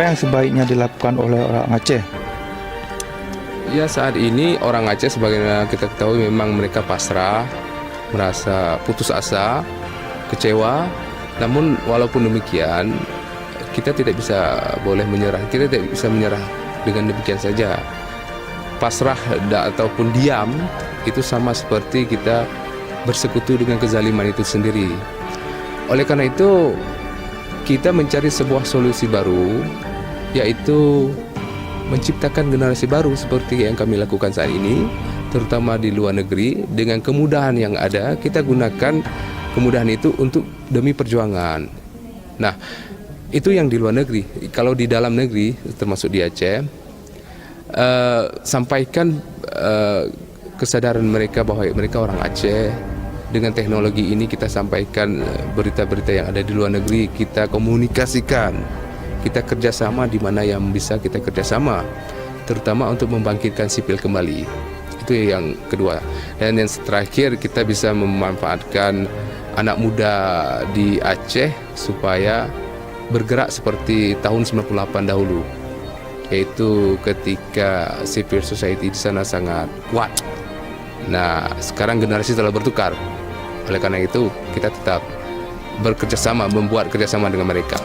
apa yang sebaiknya dilakukan oleh orang Aceh? Ya, saat ini orang Aceh sebagaimana kita ketahui memang mereka pasrah, merasa putus asa, kecewa. Namun walaupun demikian, kita tidak bisa boleh menyerah. Kita tidak bisa menyerah dengan demikian saja. Pasrah ataupun diam itu sama seperti kita bersekutu dengan kezaliman itu sendiri. Oleh karena itu, kita mencari sebuah solusi baru, yaitu menciptakan generasi baru seperti yang kami lakukan saat ini, terutama di luar negeri. Dengan kemudahan yang ada, kita gunakan kemudahan itu untuk demi perjuangan. Nah, itu yang di luar negeri. Kalau di dalam negeri, termasuk di Aceh, sampaikan kesadaran mereka bahwa mereka orang Aceh. Dengan teknologi ini kita sampaikan berita-berita yang ada di luar negeri, kita komunikasikan, kita kerjasama di mana yang bisa kita kerjasama, terutama untuk membangkitkan sipil kembali. Itu yang kedua. Dan yang terakhir, kita bisa memanfaatkan anak muda di Aceh supaya bergerak seperti tahun 98 dahulu, yaitu ketika civil society di sana sangat kuat. Nah, sekarang generasi telah bertukar. Oleh karena itu, kita tetap bekerjasama, membuat kerjasama dengan mereka.